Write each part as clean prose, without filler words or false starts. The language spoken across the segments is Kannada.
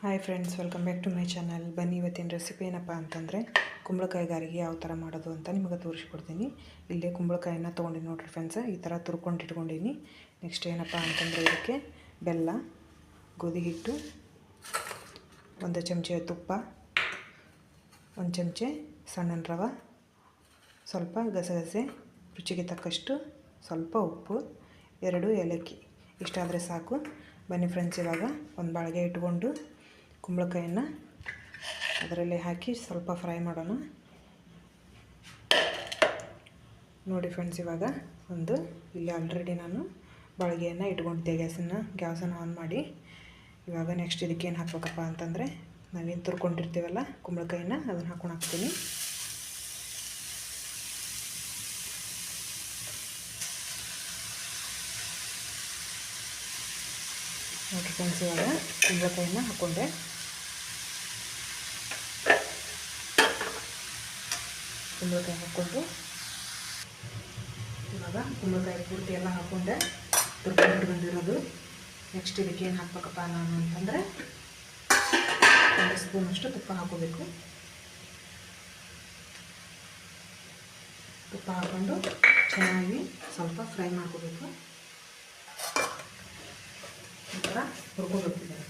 Hi friends, welcome back to my channel. ಬನ್ನಿ, ಇವತ್ತಿನ ರೆಸಿಪಿ ಏನಪ್ಪ ಅಂತಂದರೆ ಕುಂಬಳಕಾಯಿ ಗಾರಿಗೆ ಯಾವ ಥರ ಮಾಡೋದು ಅಂತ ನಿಮಗೆ ತೋರಿಸ್ಕೊಡ್ತೀನಿ. ಇಲ್ಲೇ ಕುಂಬಳಕಾಯಿನ ತೊಗೊಂಡಿನಿ ನೋಡಿರಿ ಫ್ರೆಂಡ್ಸ್, ಈ ಥರ ತುರ್ಕೊಂಡು ಇಟ್ಕೊಂಡಿನಿ. ನೆಕ್ಸ್ಟ್ ಏನಪ್ಪ ಅಂತಂದರೆ ಇದಕ್ಕೆ ಬೆಲ್ಲ, ಗೋಧಿ ಹಿಟ್ಟು, 1 ಚಮಚೆ ತುಪ್ಪ, 1 ಚಮಚೆ ಸಣ್ಣ ರವೆ, ಸ್ವಲ್ಪ ಗಸಗಸೆ, ರುಚಿಗೆ ತಕ್ಕಷ್ಟು ಸ್ವಲ್ಪ ಉಪ್ಪು, 2 ಏಲಕ್ಕಿ. ಇಷ್ಟಾದರೆ ಸಾಕು. ಬನ್ನಿ ಫ್ರೆಂಡ್ಸ್, ಇವಾಗ ಒಂದು ಬಾಳಿಗೆ ಇಟ್ಕೊಂಡು ಕುಂಬಳಕಾಯನ್ನು ಅದರಲ್ಲಿ ಹಾಕಿ ಸ್ವಲ್ಪ ಫ್ರೈ ಮಾಡೋಣ. ನೋಡಿ ಫ್ರೆಂಡ್ಸ್, ಇವಾಗ ಇಲ್ಲಿ ಆಲ್ರೆಡಿ ನಾನು ಬಾಳಿಗೆಯನ್ನು ಇಟ್ಕೊಂಡಿದ್ದೆ. ಗ್ಯಾಸನ್ನು ಆನ್ ಮಾಡಿ ಇವಾಗ ನೆಕ್ಸ್ಟ್ ಇದಕ್ಕೆ ಏನು ಹಾಕ್ಬೇಕಪ್ಪ ಅಂತಂದರೆ ನಾವೇನು ತುರ್ಕೊಂಡಿರ್ತೀವಲ್ಲ ಕುಂಬಳಕಾಯಿನ ಅದನ್ನು ಹಾಕ್ಕೊಂಡು ಹಾಕ್ತೀನಿ. ನೋಡಿ ಫ್ರೆಂಡ್ಸ್, ಇವಾಗ ಕುಂಬಳಕಾಯಿನ ಹಾಕ್ಕೊಂಡೆ. ಕುಂಬಳಕಾಯಿ ಹಾಕ್ಕೊಂಡು ಇವಾಗ ಕುಂಬಳಕಾಯಿ ಪೂರ್ತಿ ಎಲ್ಲ ಹಾಕ್ಕೊಂಡೆ ತುರ್ಕೊಂಡಿರೋದು. ನೆಕ್ಸ್ಟ್ ಇದಕ್ಕೆ ಏನು ಹಾಕ್ಬೇಕಪ್ಪ ನಾನು ಅಂತಂದರೆ 1 ಸ್ಪೂನಷ್ಟು ತುಪ್ಪ ಹಾಕೋಬೇಕು. ತುಪ್ಪ ಹಾಕ್ಕೊಂಡು ಚೆನ್ನಾಗಿ ಸ್ವಲ್ಪ ಫ್ರೈ ಮಾಡ್ಕೋಬೇಕು. ಈ ಥರ ಹುರ್ಕೋಬೇಕು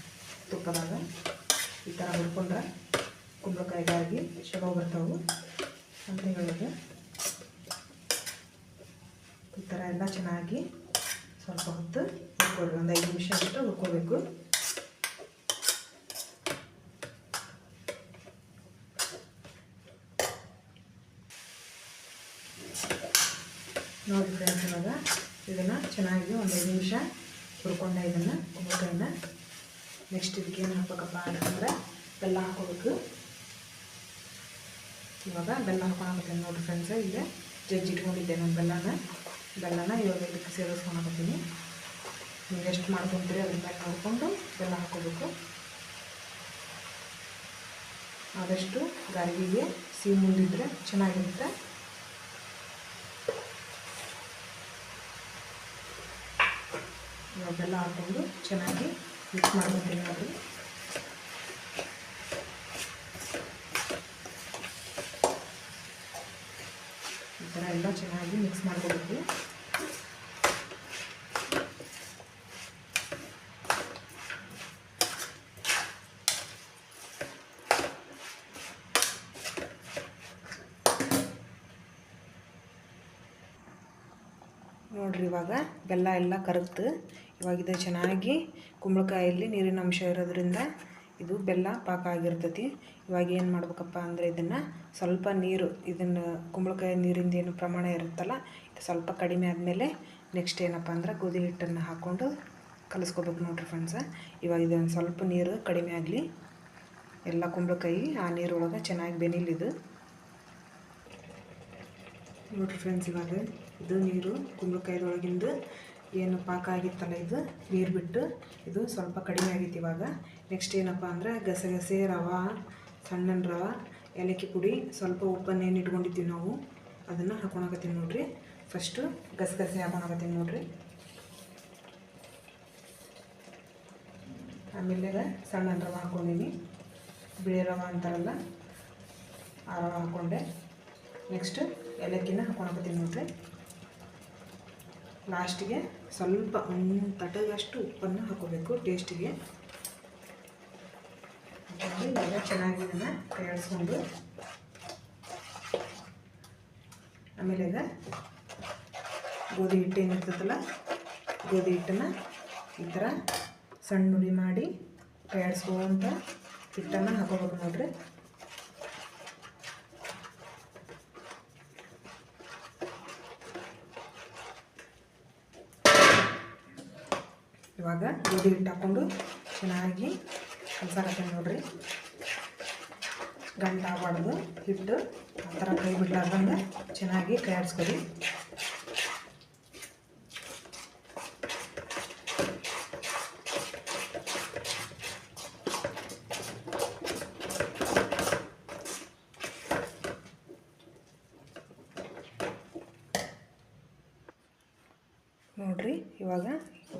ತುಪ್ಪದಾಗ. ಈ ಥರ ಹುರ್ಕೊಂಡ್ರೆ ಕುಂಬಳಕಾಯಿಗಾಗಿ ಚಲೋ ಬರ್ತಾವೆ ಅಂತ ಹೇಳೋದು. ಈ ಥರ ಎಲ್ಲ ಚೆನ್ನಾಗಿ ಸ್ವಲ್ಪ ಹೊತ್ತು ಹುರ್ಕೊಳ್ಳಿ. 1 5 ನಿಮಿಷ ಅಷ್ಟು ಹುರ್ಕೋಬೇಕು. ನೋಡಿ ಫ್ರೆಂಡ್ಸ್, ಇವಾಗ ಇದನ್ನು ಚೆನ್ನಾಗಿ 1 5 ನಿಮಿಷ ಹುರ್ಕೊಂಡೆ ಇದನ್ನು ಕುಂಬಳಕಾಯಿನ. ನೆಕ್ಸ್ಟ್ ಇದಕ್ಕೆ ಏನು ಹಾಕ್ಬೇಕಪ್ಪ ಅಂತಂದರೆ ಬೆಲ್ಲ ಹಾಕೋಬೇಕು. ಇವಾಗ ಬೆಲ್ಲ ಹಾಕ್ಕೊಳಕತ್ತೀನಿ ನೋಡಿರಿ ಫ್ರೆಂಡ್ಸ್. ಇಲ್ಲೇ ಜಜ್ಜಿಟ್ಕೊಂಡಿದ್ದೆ ನಾನು ಬೆಲ್ಲನ ಇವಾಗ ಇದಕ್ಕೆ ಸೇರಿಸ್ಕೊಳಕತ್ತೀನಿ. ನೀವು ಎಷ್ಟು ಮಾಡ್ಕೊತೀರಿ ಅದ್ರ ಮೇಲೆ ನೋಡಿಕೊಂಡು ಬೆಲ್ಲ ಹಾಕೋಬೇಕು. ಆದಷ್ಟು ಗಾರ್ಗಿಗೆ ಸಿಹಿ ಮುಂದಿದ್ರೆ ಚೆನ್ನಾಗಿರುತ್ತೆ. ಇವಾಗ ಬೆಲ್ಲ ಹಾಕ್ಕೊಂಡು ಚೆನ್ನಾಗಿ ಮಿಕ್ಸ್ ಮಾಡ್ಕೊತೀನಿ ನೋಡಿರಿ. ಈ ಥರ ಎಲ್ಲ ಚೆನ್ನಾಗಿ ಮಿಕ್ಸ್ ಮಾಡ್ಕೋಬೇಕು. ನೋಡಿರಿ, ಇವಾಗ ಬೆಲ್ಲ ಎಲ್ಲ ಕರಗ್ತು. ಇವಾಗ ಇದು ಚೆನ್ನಾಗಿ ಕುಂಬಳಕಾಯಲ್ಲಿ ನೀರಿನ ಅಂಶ ಇರೋದ್ರಿಂದ ಇದು ಬೆಲ್ಲ ಪಾಕ ಆಗಿರ್ತೈತಿ. ಇವಾಗ ಏನು ಮಾಡ್ಬೇಕಪ್ಪ ಅಂದರೆ ಇದನ್ನು ಸ್ವಲ್ಪ ನೀರು, ಇದನ್ನು ಕುಂಬಳಕಾಯಿ ನೀರಿಂದ ಏನು ಪ್ರಮಾಣ ಇರುತ್ತಲ್ಲ ಇದು ಸ್ವಲ್ಪ ಕಡಿಮೆ ಆದಮೇಲೆ ನೆಕ್ಸ್ಟ್ ಏನಪ್ಪ ಅಂದ್ರೆ ಗೋಧಿ ಹಿಟ್ಟನ್ನು ಹಾಕ್ಕೊಂಡು ಕಲಿಸ್ಕೋಬೇಕು ನೋಡಿರಿ ಫ್ರೆಂಡ್ಸ. ಇವಾಗ ಇದೊಂದು ಸ್ವಲ್ಪ ನೀರು ಕಡಿಮೆ ಆಗಲಿ. ಎಲ್ಲ ಕುಂಬಳಕಾಯಿ ಆ ನೀರೊಳಗೆ ಚೆನ್ನಾಗಿ ಬೆನಿಲಿದು. ನೋಡಿರಿ ಫ್ರೆಂಡ್ಸ್, ಇವಾಗ ಇದು ನೀರು ಕುಂಬಳಕಾಯಿದೊಳಗಿಂದ ಏನು ಪಾಕ ಆಗಿತ್ತಲ್ಲ ಇದು ನೀರು ಬಿಟ್ಟು ಇದು ಸ್ವಲ್ಪ ಕಡಿಮೆ ಆಗೈತಿ. ಇವಾಗ ನೆಕ್ಸ್ಟ್ ಏನಪ್ಪ ಅಂದರೆ ಗಸಗಸೆ, ರವೆ, ಸಣ್ಣ ರವೆ, ಏಲಕ್ಕಿ ಪುಡಿ, ಸ್ವಲ್ಪ ಉಪ್ಪನ್ನು ಏನು ಇಟ್ಕೊಂಡಿದ್ದೀವಿ ನಾವು ಅದನ್ನು ಹಾಕ್ಕೊಳಕತ್ತೀನಿ ನೋಡಿರಿ. ಫಸ್ಟು ಗಸಗಸೆ ಹಾಕ್ಕೊಳಕತ್ತೀನಿ ನೋಡಿರಿ. ಆಮೇಲೆ ಸಣ್ಣ ರವೆ ಹಾಕ್ಕೊಂಡಿನಿ, ಬಿಳಿ ರವೆ ಅಂತಾರಲ್ಲ ಆ ರವೆ ಹಾಕ್ಕೊಂಡೆ. ನೆಕ್ಸ್ಟ್ ಏಲಕ್ಕಿನ ಹಾಕ್ಕೊಳಕತ್ತೀನಿ ನೋಡಿರಿ. ಲಾಸ್ಟಿಗೆ ಸ್ವಲ್ಪ 1 ತಟಗಷ್ಟು ಉಪ್ಪನ್ನು ಹಾಕೋಬೇಕು ಟೇಸ್ಟಿಗೆ. ಇವಾಗ ಚೆನ್ನಾಗಿ ಇದನ್ನು ಕೈಯಾಡಿಸ್ಕೊಂಡು ಆಮೇಲೆ ಈಗ ಗೋಧಿ ಹಿಟ್ಟು ಏನಿರ್ತದಲ್ಲ ಗೋಧಿ ಹಿಟ್ಟನ್ನು ಈ ಥರ ಸಣ್ಣ ಉರಿ ಮಾಡಿ ಕೈಯಾಡಿಸ್ಕೊಂತ ಹಿಟ್ಟನ್ನು ಹಾಕೋಬೇಕು ನೋಡಿರಿ. ಇವಾಗ ಗೋಧಿ ಹಿಟ್ಟು ಹಾಕ್ಕೊಂಡು ಚೆನ್ನಾಗಿ ಕಲಸಾಕತ್ತೀನಿ ನೋಡಿರಿ. ಗಂಟು ಆಗಬಾರ್ದು ಹಿಟ್ಟು, ಆ ಥರ ಕೈ ಬಿಡ್ಲಾರ್ದಂಗೆ ಚೆನ್ನಾಗಿ ಕೈಯಾಡಿಸ್ಕೊರಿ. ನೋಡಿರಿ, ಇವಾಗ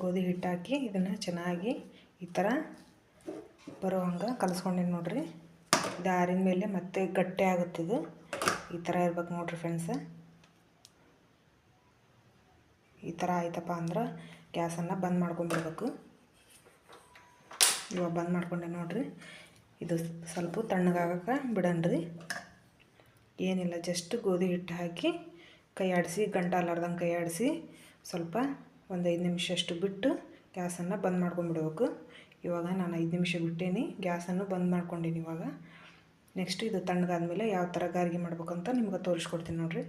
ಗೋಧಿ ಹಿಟ್ಟು ಹಾಕಿ ಇದನ್ನು ಚೆನ್ನಾಗಿ ಈ ಥರ ಬರೋ ಹಂಗೆ ಕಲಿಸ್ಕೊಂಡೀನಿ ನೋಡಿರಿ. ಇದು ಆರಿದ ಮೇಲೆ ಮತ್ತೆ ಗಟ್ಟಿ ಆಗುತ್ತಿದ್ದು ಈ ಥರ ಇರ್ಬೇಕು ನೋಡಿರಿ ಫ್ರೆಂಡ್ಸ. ಈ ಥರ ಆಯ್ತಪ್ಪ ಅಂದ್ರೆ ಗ್ಯಾಸನ್ನು ಬಂದ್ ಮಾಡ್ಕೊಂಡ್ಬಿಡ್ಬೇಕು. ಇವಾಗ ಬಂದ್ ಮಾಡ್ಕೊಂಡೆ ನೋಡಿರಿ. ಇದು ಸ್ವಲ್ಪ ತಣ್ಣಗಾಗಕ್ಕೆ ಬಿಡಣ್ರಿ. ಏನಿಲ್ಲ, ಜಸ್ಟ್ ಗೋಧಿ ಹಿಟ್ಟು ಹಾಕಿ ಕೈ ಆಡಿಸಿ, ಗಂಟು ಅಲ್ಲಾರ್ದಂಗೆ ಕೈ ಆಡಿಸಿ ಸ್ವಲ್ಪ ಒಂದು 5 ನಿಮಿಷ ಅಷ್ಟು ಬಿಟ್ಟು ಗ್ಯಾಸನ್ನು ಬಂದ್ ಮಾಡ್ಕೊಂಡ್ಬಿಡ್ಬೇಕು. ಇವಾಗ ನಾನು 5 ನಿಮಿಷ ಬಿಟ್ಟೇನಿ, ಗ್ಯಾಸನ್ನು ಬಂದ್ ಮಾಡ್ಕೊಂಡೀನಿ. ಇವಾಗ ನೆಕ್ಸ್ಟ್ ಇದು ತಣ್ಣಗಾದ್ಮೇಲೆ ಯಾವ ಥರ ಗಾರ್ಗಿ ಮಾಡ್ಬೇಕಂತ ನಿಮ್ಗೆ ತೋರಿಸ್ಕೊಡ್ತೀನಿ ನೋಡಿರಿ.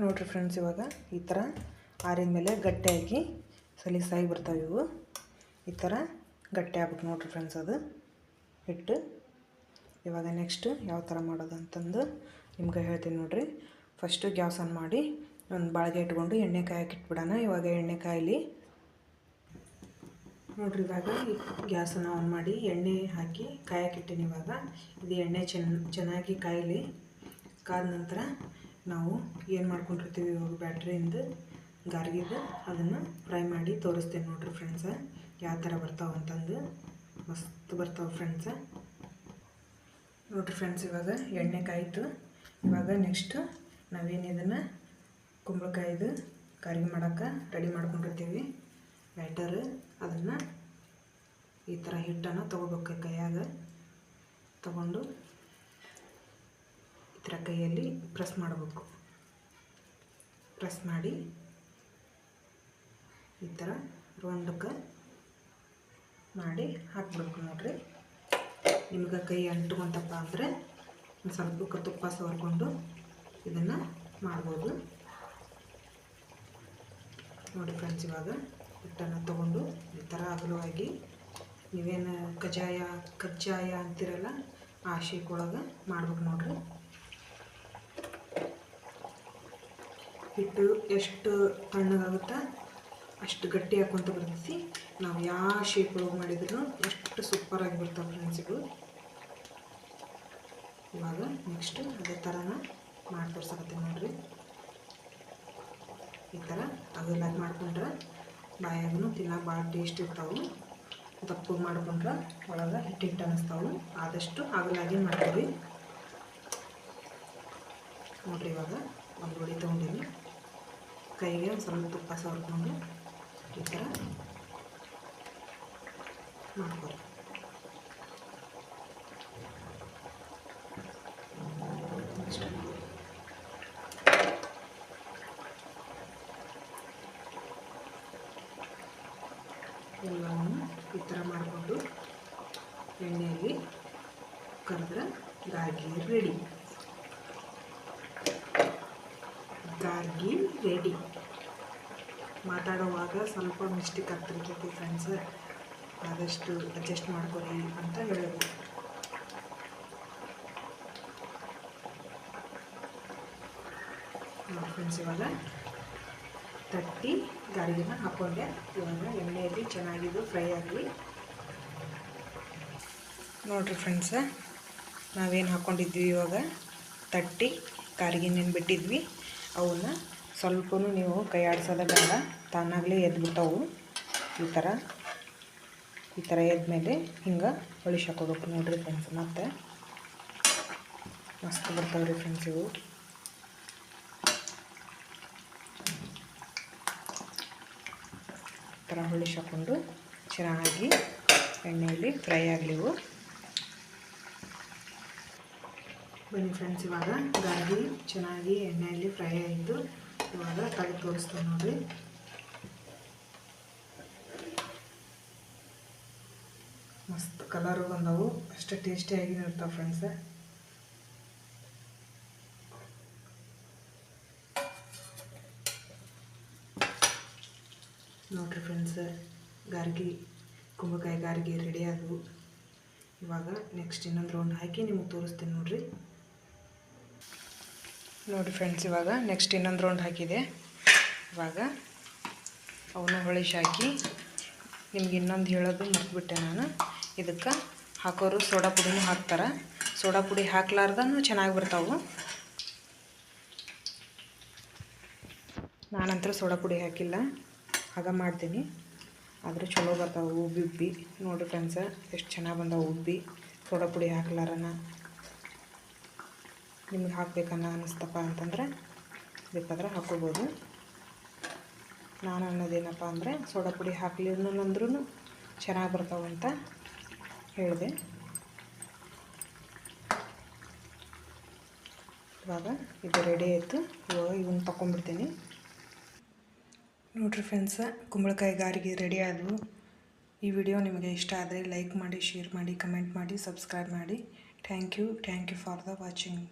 ನೋಡಿರಿ ಫ್ರೆಂಡ್ಸ್, ಇವಾಗ ಈ ಥರ ಆರಿದ ಮೇಲೆ ಗಟ್ಟಿಯಾಗಿ ಸಲೀಸಾಗಿ ಬರ್ತಾವೆ. ಇವು ಈ ಥರ ಗಟ್ಟಿ ಆಗ್ಬೇಕು ನೋಡಿರಿ ಫ್ರೆಂಡ್ಸ್ ಅದು ಹಿಟ್ಟು. ಇವಾಗ ನೆಕ್ಸ್ಟ್ ಯಾವ ಥರ ಮಾಡೋದು ಅಂತಂದು ನಿಮ್ಗೆ ಹೇಳ್ತೀನಿ ನೋಡಿರಿ. ಫಸ್ಟು ಗ್ಯಾಸ್ ಆನ್ ಮಾಡಿ ಒಂದು ಬಾಳಿಗೆ ಇಟ್ಕೊಂಡು ಎಣ್ಣೆ ಕಾಯಕ್ಕೆ ಇಟ್ಬಿಡೋಣ. ಇವಾಗ ಎಣ್ಣೆ ಕಾಯಲಿ ನೋಡಿರಿ. ಇವಾಗ ಗ್ಯಾಸನ್ನು ಆನ್ ಮಾಡಿ ಎಣ್ಣೆ ಹಾಕಿ ಕಾಯಕ್ಕೆ ಇಟ್ಟೀನಿ. ಇವಾಗ ಇದು ಎಣ್ಣೆ ಚೆನ್ನಾಗಿ ಕಾಯಲಿ. ಕಾದ ನಂತರ ನಾವು ಏನು ಮಾಡ್ಕೊಂಡಿರ್ತೀವಿ ಇವಾಗ ಬ್ಯಾಟ್ರಿಯಿಂದ ಗಾರ್ಗಿದು ಅದನ್ನು ಫ್ರೈ ಮಾಡಿ ತೋರಿಸ್ತೇನೆ ನೋಡಿರಿ ಫ್ರೆಂಡ್ಸ, ಯಾವ ಥರ ಬರ್ತಾವೆ ಅಂತಂದು. ಮಸ್ತ್ ಬರ್ತಾವೆ ಫ್ರೆಂಡ್ಸ. ನೋಡಿರಿ ಫ್ರೆಂಡ್ಸ್, ಇವಾಗ ಎಣ್ಣೆ ಕಾಯಿತು. ಇವಾಗ ನೆಕ್ಸ್ಟ್ ನಾವೇನು ಇದನ್ನು ಕುಂಬಳಕಾಯಿದು ಗಾರ್ಗಿ ಮಾಡೋಕ್ಕೆ ರೆಡಿ ಮಾಡ್ಕೊಂಡಿರ್ತೀವಿ ಬ್ಯಾಟರ್. ಅದನ್ನು ಈ ಥರ ಹಿಟ್ಟನ್ನು ತೊಗೋಬೇಕು. ಕೈಯಾಗ ತಗೊಂಡು ಈ ಥರ ಕೈಯಲ್ಲಿ ಪ್ರೆಸ್ ಮಾಡಬೇಕು. ಪ್ರೆಸ್ ಮಾಡಿ ಈ ಥರ ರೌಂಡಕ್ಕೆ ಮಾಡಿ ಹಾಕ್ಬಿಡ್ಬೇಕು ನೋಡಿರಿ. ನಿಮ್ಗೆ ಕೈ ಅಂಟ್ಕೊಂತಪ್ಪ ಅಂದರೆ ಒಂದು ಸ್ವಲ್ಪ ತುಪ್ಪ ಸವರ್ಕೊಂಡು ಇದನ್ನು ಮಾಡ್ಬೋದು ನೋಡಿ ಫ್ರೆಂಡ್ಸ್. ಇವಾಗ ಹಿಟ್ಟನ್ನು ತೊಗೊಂಡು ಈ ಥರ ಅಗಲವಾಗಿ ನೀವೇನು ಕಜ್ಜಾಯ ಅಂತಿರಲ್ಲ ಆ ಶೇಪ್ ಒಳಗೆ ಮಾಡ್ಬೇಕು ನೋಡಿರಿ. ಹಿಟ್ಟು ಎಷ್ಟು ತಣ್ಣಗಾಗುತ್ತಾ ಅಷ್ಟು ಗಟ್ಟಿ ಹಾಕ್ಕೊಂತ ಬರ್ತೈತಿ. ನಾವು ಯಾವ ಶೇಪ್ ಒಳಗೆ ಮಾಡಿದ್ರು ಎಷ್ಟು ಸೂಪರಾಗಿ ಬರ್ತಾವೆ ಫ್ರೆಂಡ್ಸ್ ಇವು. ಇವಾಗ ನೆಕ್ಸ್ಟ್ ಅದೇ ಥರನ ಮಾಡಿ ತೋರ್ಸಕತ್ತೀನಿ ನೋಡಿರಿ. ಈ ಥರ ಅಗಲಾಗಿ ಮಾಡ್ಕೊಂಡ್ರೆ ಬಾಯಾಗೂ ತಿನ್ನೋಕೆ ಭಾಳ ಟೇಸ್ಟ್ ಇರ್ತಾವೆ. ದಪ್ಪ ಮಾಡ್ಕೊಂಡ್ರೆ ಒಳಗೆ ಹಿಟ್ಟು ಅನ್ನಿಸ್ತಾವೆ. ಆದಷ್ಟು ಅಗಲಾಗಿ ಮಾಡ್ತೀವಿ ನೋಡಿರಿ. ಇವಾಗ ಒಂದು ವಡೆ ತೊಗೊಂಡಿನಿ, ಕೈಗೆ ಒಂದು ಸ್ವಲ್ಪ ತುಪ್ಪ ಸವರ್ಕೊಂಡು ಈ ಥರ ಮಾಡ್ಕೊರಿ. ಎಲ್ಲವನ್ನು ಈ ಥರ ಮಾಡಿಕೊಂಡು ಎಣ್ಣೆಯಲ್ಲಿ ಕರೆದ್ರೆ ಗಾರ್ಗಿ ರೆಡಿ. ಗಾರ್ಗಿ ರೆಡಿ. ಮಾತಾಡುವಾಗ ಸ್ವಲ್ಪ ಮಿಸ್ಟೇಕ್ ಆಗ್ತಿರ್ತೈತಿ ಫ್ರೆಂಡ್ಸ್, ಆದಷ್ಟು ಅಡ್ಜಸ್ಟ್ ಮಾಡ್ಕೊರಿ ಅಂತ ಹೇಳೋದು. ಫ್ರೆಂಡ್ಸ್, ಇವಾಗ ತಟ್ಟಿ ಗಾರ್ಗಿನ ಹಾಕ್ಕೊಂಡೆ. ಇವಾಗ ಎಣ್ಣೆಯಲ್ಲಿ ಚೆನ್ನಾಗಿದ್ದು ಫ್ರೈ ಆಗಲಿ ನೋಡಿರಿ ಫ್ರೆಂಡ್ಸ. ನಾವೇನು ಹಾಕ್ಕೊಂಡಿದ್ವಿ ಇವಾಗ ತಟ್ಟಿ ಗಾರ್ಗಿನೇನು ಬಿಟ್ಟಿದ್ವಿ ಅವನ್ನ ಸ್ವಲ್ಪನೂ ನೀವು ಕೈ ಆಡಿಸೋದ ಬೇಡ, ತಾನಾಗಲೇ ಎದ್ಬಿಟ್ಟವು. ಈ ಥರ ಎದ್ಮೇಲೆ ಹಿಂಗೆ ಹೊಳಿಸಿ ಹಾಕೋಬೇಕು ನೋಡಿರಿ ಫ್ರೆಂಡ್ಸ್. ಮತ್ತು ಮಸ್ತ್ ಬರ್ತಾವೆ ರೀ ಫ್ರೆಂಡ್ಸ್ ಇವು. ಈ ಥರ ಹೊಳಿಸಿ ಹಾಕ್ಕೊಂಡು ಚೆನ್ನಾಗಿ ಎಣ್ಣೆಯಲ್ಲಿ ಫ್ರೈ ಆಗಲಿವು. ಬನ್ನಿ ಫ್ರೆಂಡ್ಸ್, ಇವಾಗ ಗಾರ್ಗಿ ಚೆನ್ನಾಗಿ ಎಣ್ಣೆಯಲ್ಲಿ ಫ್ರೈ ಆಯಿತು. ಇವಾಗ ತೆಗೆದು ತೋರಿಸ್ತೇನೆ ನೋಡಿರಿ. ಮಸ್ತ್ ಕಲರು ಬಂದವು, ಅಷ್ಟು ಟೇಸ್ಟಿಯಾಗಿ ಇರ್ತಾವೆ ಫ್ರೆಂಡ್ಸ್. ನೋಡಿರಿ ಫ್ರೆಂಡ್ಸ್, ಕುಂಬಳಕಾಯಿ ಗಾರ್ಗಿ ರೆಡಿ ಆದವು. ಇವಾಗ ನೆಕ್ಸ್ಟ್ ಇನ್ನೊಂದು ರೌಂಡ್ ಹಾಕಿ ನಿಮಗೆ ತೋರಿಸ್ತೀನಿ ನೋಡಿರಿ. ನೋಡಿ ಫ್ರೆಂಡ್ಸ್, ಇವಾಗ ನೆಕ್ಸ್ಟ್ ಇನ್ನೊಂದು ರೌಂಡ್ ಹಾಕಿದೆ. ಇವಾಗ ಅವನ್ನ ಹೊಳಿಸಿ ಹಾಕಿ ನಿಮ್ಗೆ ಇನ್ನೊಂದು ಹೇಳೋದು ಮರ್ತ್ಬಿಟ್ಟೆ ನಾನು. ಇದಕ್ಕೆ ಹಾಕೋರು ಸೋಡಾ ಪುಡಿನೂ ಹಾಕ್ತಾರೆ. ಸೋಡಾ ಪುಡಿ ಹಾಕ್ಲಾರ್ದೂ ಚೆನ್ನಾಗಿ ಬರ್ತಾವೆ. ನಾನಂತರ ಸೋಡಾ ಪುಡಿ ಹಾಕಿಲ್ಲ, ಆಗ ಮಾಡ್ತೀನಿ. ಆದರೂ ಚಲೋ ಬರ್ತಾವೆ ಉಬ್ಬಿ ನೋಡಿರಿ ಫ್ರೆಂಡ್ಸ ಎಷ್ಟು ಚೆನ್ನಾಗಿ ಬಂದಾವೆ ಉಬ್ಬಿ ಸೋಡಾ ಪುಡಿ ಹಾಕ್ಲಾರನ. ನಿಮ್ಗೆ ಹಾಕಬೇಕನ್ನ ಅನ್ನಿಸ್ತಪ್ಪ ಅಂತಂದ್ರೆ ಬೇಕಾದ್ರೆ ಹಾಕ್ಕೋಬೋದು. ನಾನು ಅನ್ನೋದೇನಪ್ಪ ಅಂದರೆ ಸೋಡಾ ಪುಡಿ ಹಾಕ್ಲಿಲ್ಲಂದ್ರೂ ಚೆನ್ನಾಗಿ ಬರ್ತಾವೆ ಅಂತ ಹೇಳಿದೆ. ಇವಾಗ ಇದು ರೆಡಿ ಆಯಿತು. ಇವಾಗ ಇವನ್ನ ತಗೊಂಡ್ಬಿಡ್ತೀನಿ. ನೋಡಿರಿ ಫ್ರೆಂಡ್ಸ, ಕುಂಬಳಕಾಯಿ ಗಾರಿಗೆ ರೆಡಿ ಆದವು. ಈ ವಿಡಿಯೋ ನಿಮಗೆ ಇಷ್ಟ ಆದರೆ ಲೈಕ್ ಮಾಡಿ, ಶೇರ್ ಮಾಡಿ, ಕಮೆಂಟ್ ಮಾಡಿ, ಸಬ್ಸ್ಕ್ರೈಬ್ ಮಾಡಿ. Thank you for the watching.